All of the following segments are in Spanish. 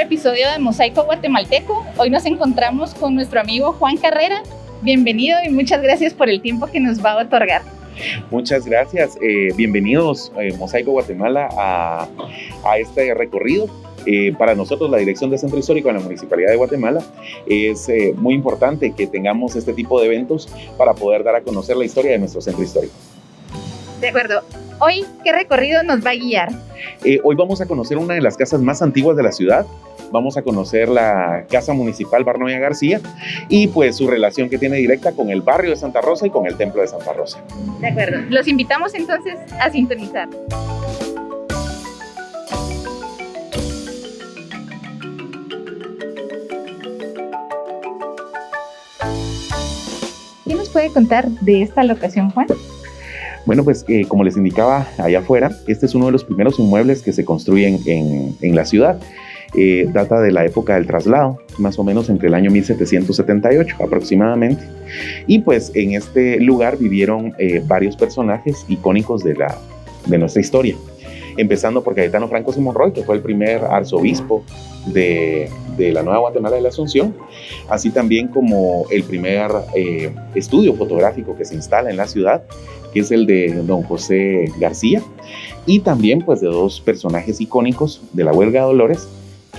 episodio de Mosaico Guatemalteco. Hoy nos encontramos con nuestro amigo Juan Carrera. Bienvenido y muchas gracias por el tiempo que nos va a otorgar. Muchas gracias. Bienvenidos, Mosaico Guatemala, a este recorrido. Para nosotros, la Dirección de Centro Histórico en la Municipalidad de Guatemala, es muy importante que tengamos este tipo de eventos para poder dar a conocer la historia de nuestro centro histórico. De acuerdo. Hoy, ¿qué recorrido nos va a guiar? Hoy vamos a conocer una de las casas más antiguas de la ciudad. Vamos a conocer la Casa Municipal Barnoya García y pues su relación que tiene directa con el barrio de Santa Rosa y con el Templo de Santa Rosa. De acuerdo. Los invitamos entonces a sintonizar. ¿Qué nos puede contar de esta locación, Juan? Bueno, pues como les indicaba allá afuera, este es uno de los primeros inmuebles que se construyen en la ciudad. Data de la época del traslado, más o menos entre el año 1778 aproximadamente. Y pues en este lugar vivieron varios personajes icónicos de nuestra historia. Empezando por Cayetano Franco Simón Roy, que fue el primer arzobispo de la Nueva Guatemala de la Asunción, así también como el primer estudio fotográfico que se instala en la ciudad, que es el de don José García, y también pues de dos personajes icónicos de la Huelga de Dolores,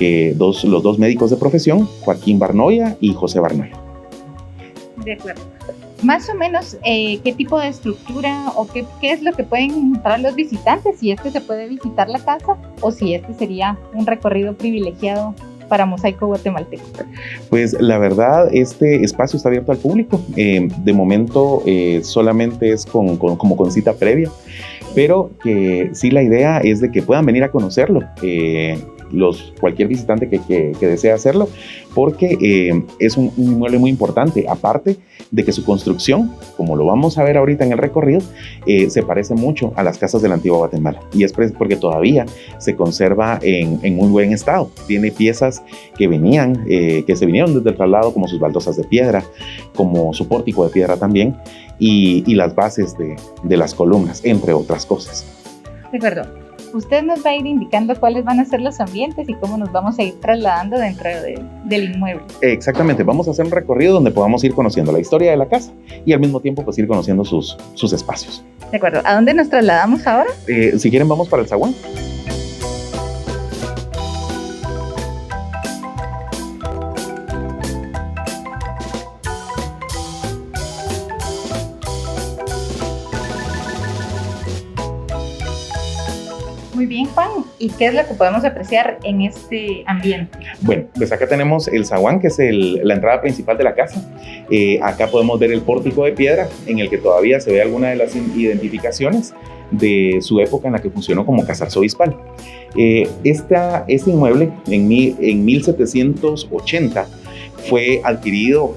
los dos médicos de profesión, Joaquín Barnoya y José Barnoya. De acuerdo. Más o menos, ¿qué tipo de estructura o qué es lo que pueden encontrar los visitantes? Si se puede visitar la casa o si sería un recorrido privilegiado para Mosaico Guatemalteco. Pues la verdad, este espacio está abierto al público. De momento solamente es como con cita previa, pero que sí, la idea es de que puedan venir a conocerlo. Cualquier visitante que desee hacerlo, porque es un inmueble muy importante, aparte de que su construcción, como lo vamos a ver ahorita en el recorrido, se parece mucho a las casas de la antigua Guatemala, y es porque todavía se conserva en muy buen estado. Tiene piezas que se vinieron desde el traslado, como sus baldosas de piedra, como su pórtico de piedra también, y las bases de las columnas, entre otras cosas. De acuerdo. Usted nos va a ir indicando cuáles van a ser los ambientes y cómo nos vamos a ir trasladando dentro del inmueble. Exactamente, vamos a hacer un recorrido donde podamos ir conociendo la historia de la casa y al mismo tiempo pues ir conociendo sus espacios. De acuerdo, ¿a dónde nos trasladamos ahora? Si quieren vamos para el zaguán. Muy bien, Juan. ¿Y qué es lo que podemos apreciar en este ambiente? Bueno, pues acá tenemos el zaguán, que es la entrada principal de la casa. Acá podemos ver el pórtico de piedra, en el que todavía se ve alguna de las identificaciones de su época en la que funcionó como casa arzobispal. Este inmueble, en 1780, fue adquirido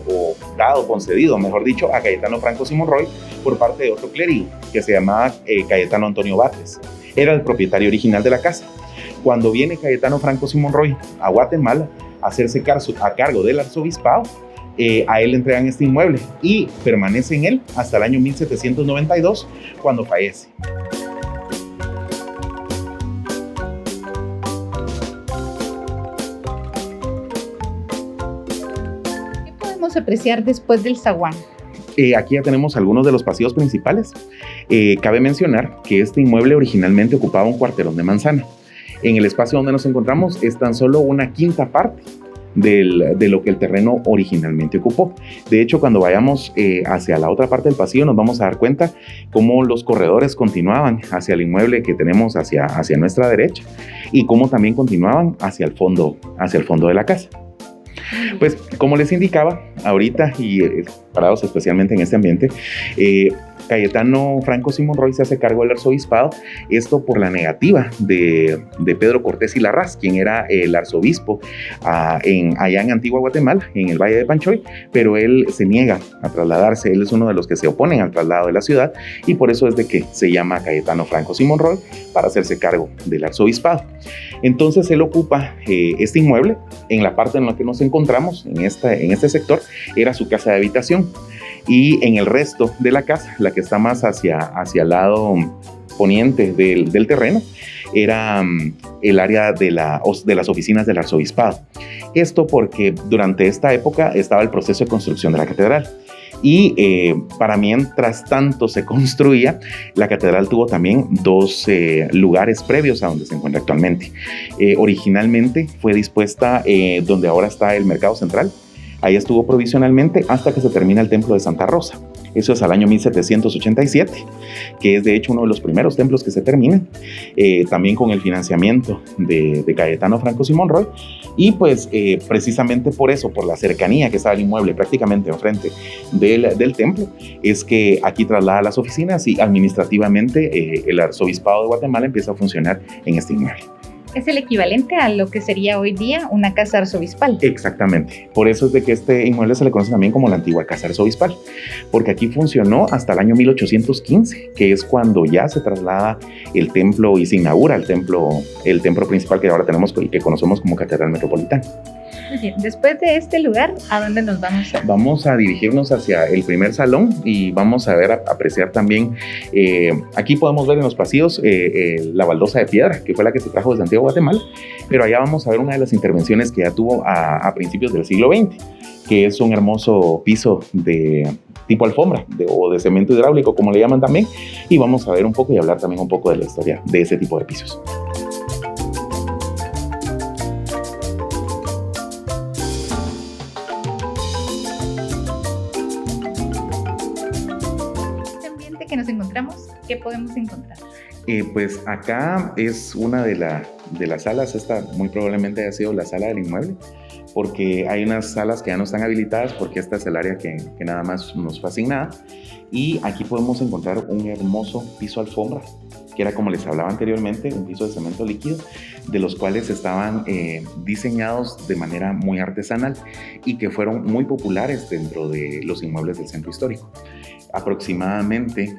concedido, mejor dicho, a Cayetano Franco Simón Roy por parte de otro clérigo que se llamaba Cayetano Antonio Bates. Era el propietario original de la casa. Cuando viene Cayetano Franco Simón Roy a Guatemala a hacerse a cargo del arzobispado, a él le entregan este inmueble y permanece en él hasta el año 1792, cuando fallece. ¿Qué podemos apreciar después del zaguán? Aquí ya tenemos algunos de los pasillos principales. Cabe mencionar que este inmueble originalmente ocupaba un cuarterón de manzana. En el espacio donde nos encontramos es tan solo una quinta parte de lo que el terreno originalmente ocupó. De hecho, cuando vayamos hacia la otra parte del pasillo nos vamos a dar cuenta cómo los corredores continuaban hacia el inmueble que tenemos hacia nuestra derecha y cómo también continuaban hacia el fondo de la casa. Pues como les indicaba ahorita y parados especialmente en este ambiente, Cayetano Franco Simón Roy se hace cargo del arzobispado, esto por la negativa de Pedro Cortés y Larraz, quien era el arzobispo allá en Antigua Guatemala, en el Valle de Panchoy, pero él se niega a trasladarse. Él es uno de los que se oponen al traslado de la ciudad y por eso es de que se llama Cayetano Franco Simón Roy, para hacerse cargo del arzobispado. Entonces él ocupa este inmueble. En la parte en la que nos encontramos, en este sector, era su casa de habitación, y en el resto de la casa, la que está más hacia el lado poniente del terreno, era el área de las oficinas del arzobispado. Esto porque durante esta época estaba el proceso de construcción de la catedral. Y para mientras tanto se construía, la catedral tuvo también dos lugares previos a donde se encuentra actualmente. Originalmente fue dispuesta donde ahora está el Mercado Central. Ahí estuvo provisionalmente hasta que se termina el Templo de Santa Rosa. Eso es al año 1787, que es de hecho uno de los primeros templos que se terminan, también con el financiamiento de Cayetano Franco Simón Roy. Y pues precisamente por eso, por la cercanía que está el inmueble prácticamente enfrente del templo, es que aquí traslada las oficinas y administrativamente el Arzobispado de Guatemala empieza a funcionar en este inmueble. Es el equivalente a lo que sería hoy día una casa arzobispal. Exactamente. Por eso es de que este inmueble se le conoce también como la antigua casa arzobispal, porque aquí funcionó hasta el año 1815, que es cuando ya se traslada el templo y se inaugura el templo principal que ahora tenemos y que conocemos como Catedral Metropolitana. Muy bien. Después de este lugar, ¿a dónde nos vamos? Vamos a dirigirnos hacia el primer salón y vamos a apreciar también, aquí podemos ver en los pasillos la baldosa de piedra, que fue la que se trajo desde Antigua Guatemala, pero allá vamos a ver una de las intervenciones que ya tuvo a principios del siglo XX, que es un hermoso piso de tipo alfombra o de cemento hidráulico, como le llaman también, y vamos a ver un poco y hablar también un poco de la historia de ese tipo de pisos. Que nos encontramos, ¿qué podemos encontrar? Pues acá es una de las salas. Esta muy probablemente haya sido la sala del inmueble, porque hay unas salas que ya no están habilitadas porque esta es el área que nada más nos fue asignada. Y aquí podemos encontrar un hermoso piso alfombra, que era, como les hablaba anteriormente, un piso de cemento líquido, de los cuales estaban diseñados de manera muy artesanal y que fueron muy populares dentro de los inmuebles del centro histórico. Aproximadamente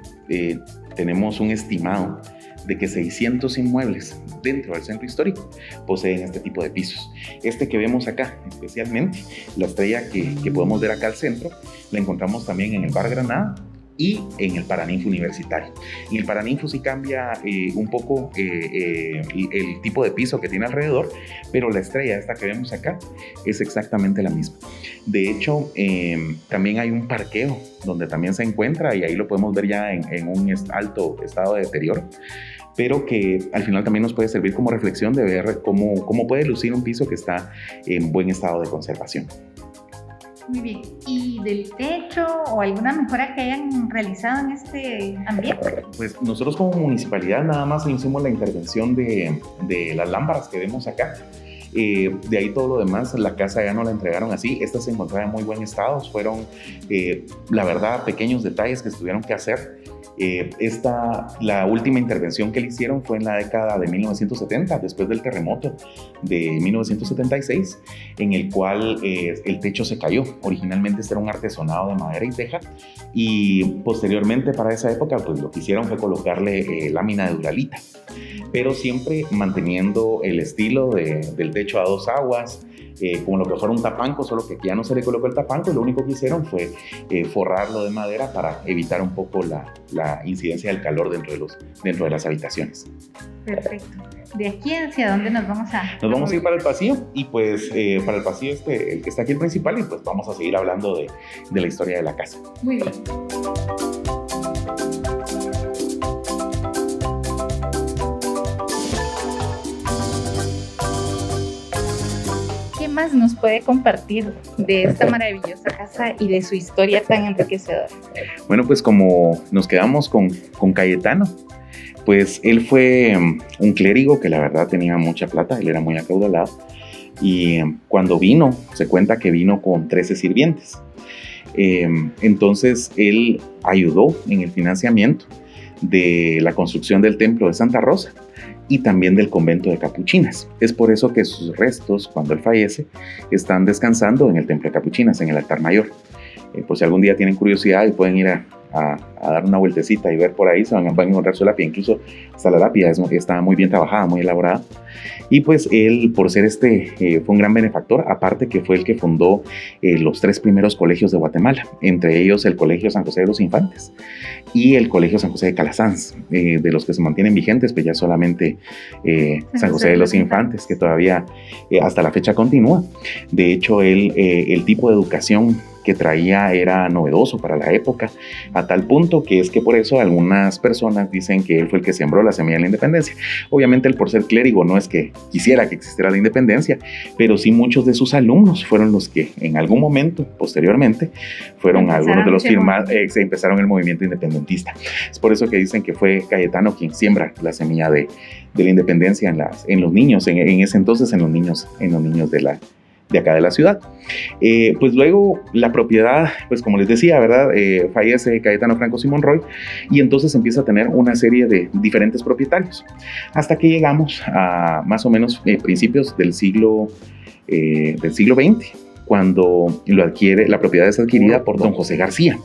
tenemos un estimado de que 600 inmuebles dentro del centro histórico poseen este tipo de pisos. Este que vemos acá, especialmente, la estrella que podemos ver acá al centro, la encontramos también en el Bar Granada y en el Paraninfo Universitario. En el Paraninfo sí cambia un poco el tipo de piso que tiene alrededor, pero la estrella esta que vemos acá es exactamente la misma. De hecho, también hay un parqueo donde también se encuentra, y ahí lo podemos ver ya en un alto estado de deterioro, pero que al final también nos puede servir como reflexión de ver cómo puede lucir un piso que está en buen estado de conservación. Muy bien. ¿Y del techo o alguna mejora que hayan realizado en este ambiente? Pues nosotros como municipalidad nada más hicimos la intervención de las lámparas que vemos acá. De ahí todo lo demás, la casa ya no la entregaron así. Esta se encontraba en muy buen estado. Fueron, la verdad, pequeños detalles que se tuvieron que hacer. La última intervención que le hicieron fue en la década de 1970, después del terremoto de 1976, en el cual el techo se cayó. Originalmente este era un artesonado de madera y teja, y posteriormente para esa época pues lo que hicieron fue colocarle lámina de duralita, pero siempre manteniendo el estilo del techo a dos aguas, como lo que fuera un tapanco, solo que aquí ya no se le colocó el tapanco, y lo único que hicieron fue forrarlo de madera para evitar un poco la incidencia del calor dentro de las habitaciones. Perfecto. ¿De aquí hacia dónde nos vamos a...? Nos vamos a ir para el pasillo, y pues para el pasillo el que está aquí el principal, y pues vamos a seguir hablando de la historia de la casa. Muy bien. ¿Qué más nos puede compartir de esta maravillosa casa y de su historia tan enriquecedora? Bueno, pues como nos quedamos con Cayetano, pues él fue un clérigo que la verdad tenía mucha plata, él era muy acaudalado, y cuando vino, se cuenta que vino con 13 sirvientes. Entonces él ayudó en el financiamiento de la construcción del templo de Santa Rosa y también del convento de Capuchinas. Es por eso que sus restos, cuando él fallece, están descansando en el templo de Capuchinas, en el altar mayor. Por si algún día tienen curiosidad y pueden ir a dar una vueltecita y ver por ahí, van a encontrar su lápida. Incluso hasta la lápida está muy bien trabajada, muy elaborada. Y pues él, por ser fue un gran benefactor, aparte que fue el que fundó los 3 primeros colegios de Guatemala, entre ellos el Colegio San José de los Infantes y el Colegio San José de Calasanz, de los que se mantienen vigentes, pues ya solamente San José de los Infantes, que todavía hasta la fecha continúa. De hecho, el tipo de educación que traía era novedoso para la época, a tal punto que es que por eso algunas personas dicen que él fue el que sembró la semilla de la independencia. Obviamente él, por ser clérigo, no es que quisiera que existiera la independencia, pero sí muchos de sus alumnos fueron los que en algún momento, posteriormente, fueron algunos de los firmados, se empezaron el movimiento independentista. Es por eso que dicen que fue Cayetano quien siembra la semilla de la independencia en los niños, en ese entonces en los niños de acá de la ciudad. Pues luego la propiedad, pues como les decía, ¿verdad? Fallece Cayetano Franco Simón Roy y entonces empieza a tener una serie de diferentes propietarios hasta que llegamos a más o menos principios del siglo XX, cuando la propiedad es adquirida por don José García.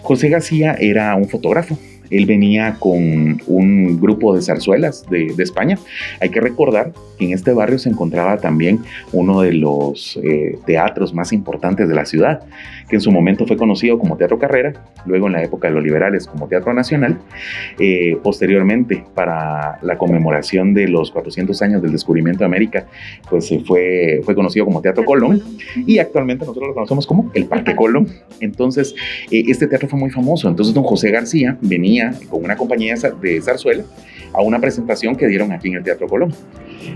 José García era un fotógrafo. Él venía con un grupo de zarzuelas de España. Hay que recordar que en este barrio se encontraba también uno de los teatros más importantes de la ciudad, que en su momento fue conocido como Teatro Carrera, luego en la época de los liberales como Teatro Nacional, posteriormente para la conmemoración de los 400 años del descubrimiento de América, pues fue conocido como Teatro Colón, y actualmente nosotros lo conocemos como el Parque Colón. Entonces, este teatro fue muy famoso. Entonces, don José García venía con una compañía de zarzuela a una presentación que dieron aquí en el Teatro Colón.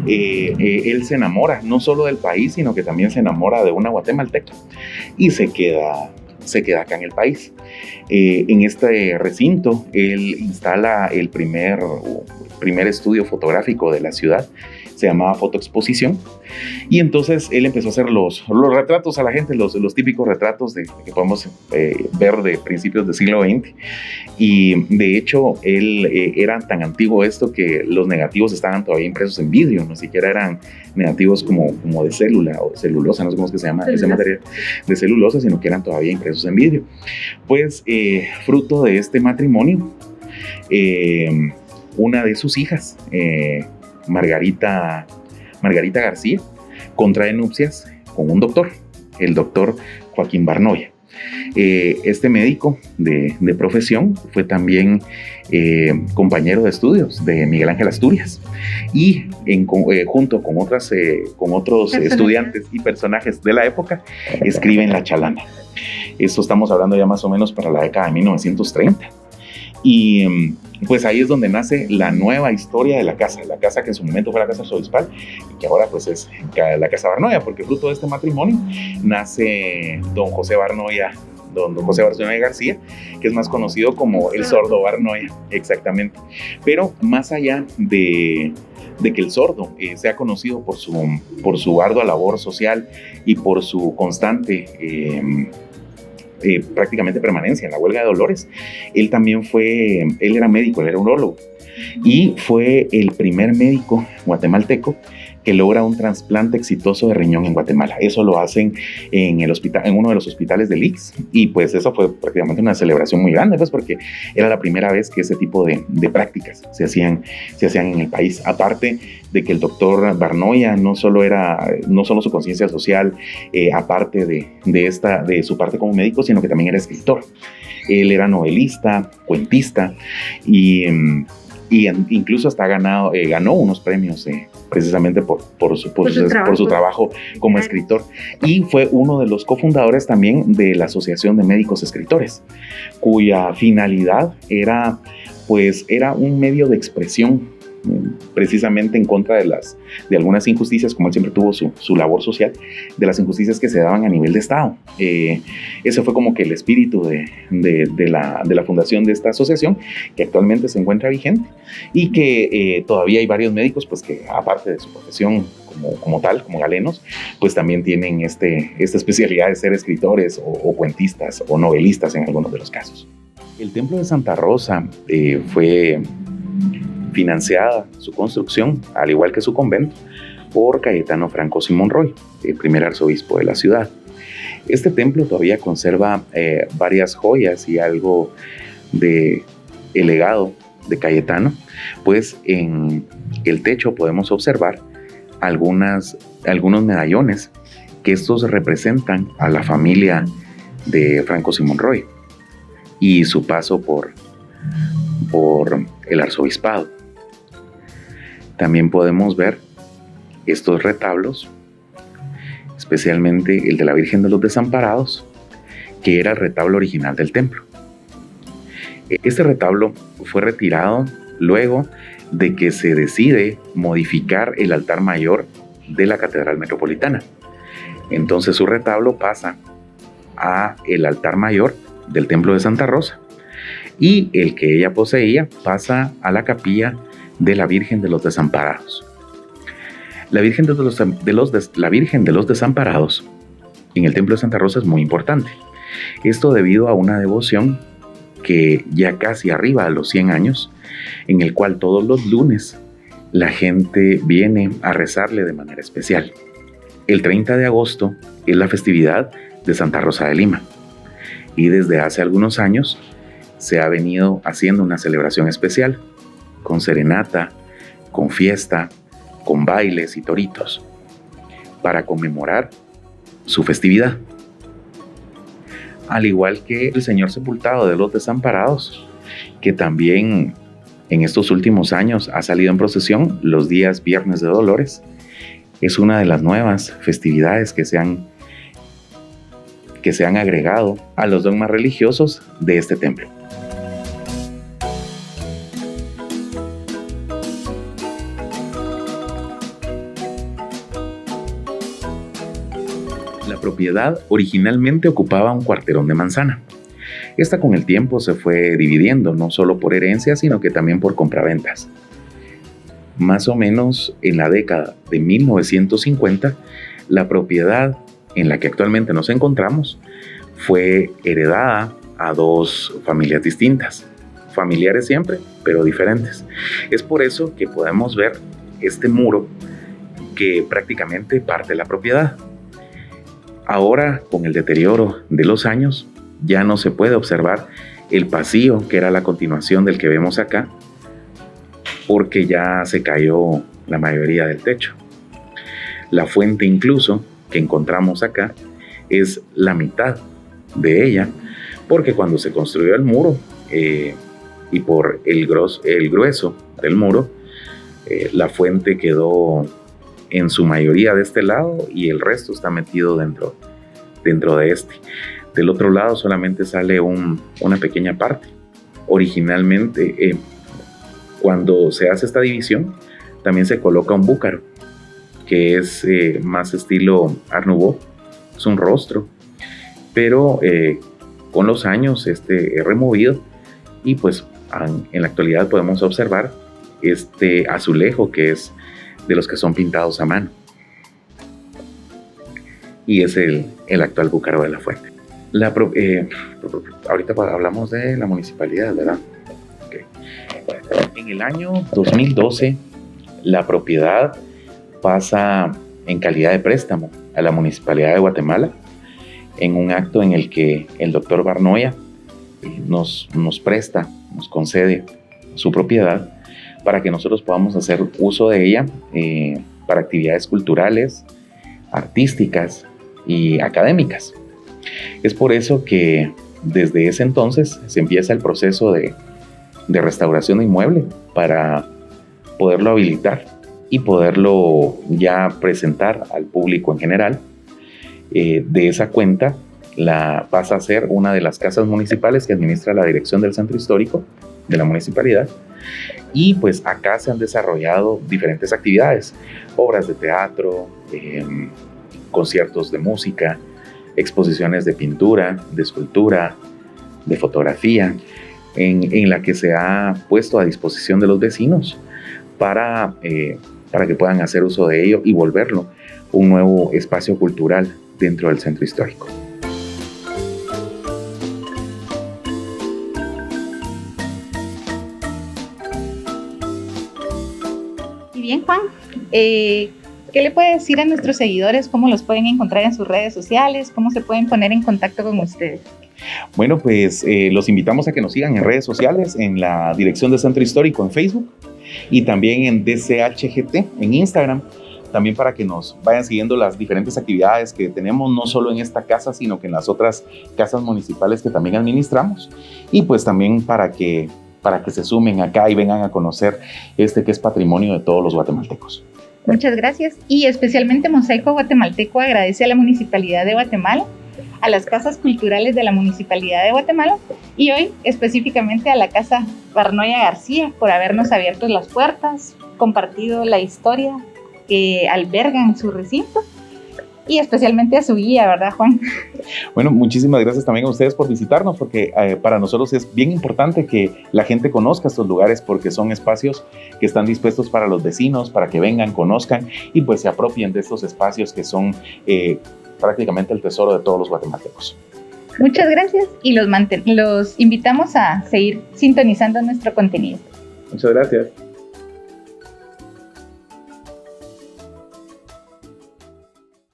Él se enamora no solo del país, sino que también se enamora de una guatemalteca y se queda acá en el país. En este recinto, él instala el primer estudio fotográfico de la ciudad. Se llamaba Fotoexposición, y entonces él empezó a hacer los retratos a la gente, los típicos retratos que podemos ver de principios del siglo XX, y de hecho él era tan antiguo esto que los negativos estaban todavía impresos en vidrio, no siquiera eran negativos como de célula o celulosa, no sé cómo es que se llama ese material de celulosa, sino que eran todavía impresos en vidrio. Pues fruto de este matrimonio, una de sus hijas, Margarita García, contrae nupcias con un doctor, el doctor Joaquín Barnoya. Este médico de profesión fue también compañero de estudios de Miguel Ángel Asturias, y junto con otros estudiantes y personajes de la época escriben La Chalana. Esto estamos hablando ya más o menos para la década de 1930. Y pues ahí es donde nace la nueva historia de la casa que en su momento fue la casa arzobispal y que ahora pues es la casa Barnoya, porque fruto de este matrimonio nace don José Barnoya García, que es más conocido como el Sordo Barnoya, exactamente. Pero más allá de que el Sordo sea conocido por su ardua labor social y por su constante prácticamente permanencia en la huelga de Dolores, él era médico, él era urólogo, y fue el primer médico guatemalteco que logra un trasplante exitoso de riñón en Guatemala. Eso lo hacen en uno de los hospitales del ICS, y pues eso fue prácticamente una celebración muy grande, pues porque era la primera vez que ese tipo de prácticas se hacían en el país. Aparte de que el doctor Barnoya no solo su conciencia social, aparte de su parte como médico, sino que también era escritor. Él era novelista, cuentista, y incluso hasta ganó unos premios precisamente por su trabajo como escritor, y fue uno de los cofundadores también de la Asociación de Médicos Escritores, cuya finalidad era un medio de expresión precisamente en contra de algunas injusticias, como él siempre tuvo su labor social, de las injusticias que se daban a nivel de Estado. Ese fue como que el espíritu de la fundación de esta asociación, que actualmente se encuentra vigente, y que todavía hay varios médicos pues que, aparte de su profesión como galenos, pues también tienen esta especialidad de ser escritores o cuentistas o novelistas en algunos de los casos. El Templo de Santa Rosa fue financiada su construcción, al igual que su convento, por Cayetano Franco Simón Roy, el primer arzobispo de la ciudad. Este templo todavía conserva varias joyas y algo de el legado de Cayetano, pues en el techo podemos observar algunos medallones que estos representan a la familia de Franco Simón Roy y su paso por el arzobispado. También podemos ver estos retablos, especialmente el de la Virgen de los Desamparados, que era el retablo original del templo. Este retablo fue retirado luego de que se decide modificar el altar mayor de la Catedral Metropolitana. Entonces su retablo pasa a el altar mayor del Templo de Santa Rosa y el que ella poseía pasa a la capilla de la Virgen de los Desamparados. La Virgen de los Desamparados en el Templo de Santa Rosa es muy importante. Esto debido a una devoción que ya casi arriba a los 100 años, en el cual todos los lunes la gente viene a rezarle de manera especial. El 30 de agosto es la festividad de Santa Rosa de Lima y desde hace algunos años se ha venido haciendo una celebración especial con serenata, con fiesta, con bailes y toritos para conmemorar su festividad. Al igual que el Señor Sepultado de los Desamparados, que también en estos últimos años ha salido en procesión los días Viernes de Dolores, es una de las nuevas festividades que se han agregado a los dogmas religiosos de este templo. La propiedad originalmente ocupaba un cuarterón de manzana. Esta con el tiempo se fue dividiendo, no solo por herencia, sino que también por compraventas. Más o menos en la década de 1950, la propiedad en la que actualmente nos encontramos fue heredada a dos familias distintas, familiares siempre, pero diferentes. Es por eso que podemos ver este muro que prácticamente parte la propiedad. Ahora, con el deterioro de los años, ya no se puede observar el pasillo que era la continuación del que vemos acá, porque ya se cayó la mayoría del techo. La fuente incluso que encontramos acá es la mitad de ella, porque cuando se construyó el muro y por el grueso del muro, la fuente quedó en su mayoría de este lado y el resto está metido dentro de este. Del otro lado solamente sale una pequeña parte. Originalmente, cuando se hace esta división, también se coloca un búcaro, que es más estilo Art Nouveau, es un rostro, pero con los años es removido y pues en la actualidad podemos observar este azulejo que es de los que son pintados a mano y es el actual búcaro de la fuente. Ahorita hablamos de la municipalidad, ¿verdad? Okay. En el año 2012 la propiedad pasa en calidad de préstamo a la Municipalidad de Guatemala en un acto en el que el doctor Barnoya nos concede su propiedad para que nosotros podamos hacer uso de ella para actividades culturales, artísticas y académicas. Es por eso que desde ese entonces se empieza el proceso de restauración de inmueble para poderlo habilitar y poderlo ya presentar al público en general. De esa cuenta pasa a ser una de las casas municipales que administra la dirección del centro histórico de la municipalidad y pues acá se han desarrollado diferentes actividades, obras de teatro, conciertos de música, exposiciones de pintura, de escultura, de fotografía, en la que se ha puesto a disposición de los vecinos para que puedan hacer uso de ello y volverlo un nuevo espacio cultural dentro del centro histórico. Y bien, Juan, ¿qué ¿qué le puede decir a nuestros seguidores? ¿Cómo los pueden encontrar en sus redes sociales? ¿Cómo se pueden poner en contacto con ustedes? Bueno, pues los invitamos a que nos sigan en redes sociales, en la Dirección de Centro Histórico en Facebook y también en DCHGT en Instagram, también para que nos vayan siguiendo las diferentes actividades que tenemos, no solo en esta casa, sino que en las otras casas municipales que también administramos, y pues también para que se sumen acá y vengan a conocer que es patrimonio de todos los guatemaltecos. Muchas gracias, y especialmente Mosaico Guatemalteco agradece a la Municipalidad de Guatemala, a las casas culturales de la Municipalidad de Guatemala y hoy específicamente a la Casa Barnoya García por habernos abierto las puertas, compartido la historia que albergan su recinto y especialmente a su guía, ¿verdad, Juan? Bueno, muchísimas gracias también a ustedes por visitarnos, porque para nosotros es bien importante que la gente conozca estos lugares, porque son espacios que están dispuestos para los vecinos, para que vengan, conozcan y pues se apropien de estos espacios que son prácticamente el tesoro de todos los guatemaltecos. Muchas gracias y los invitamos a seguir sintonizando nuestro contenido. Muchas gracias.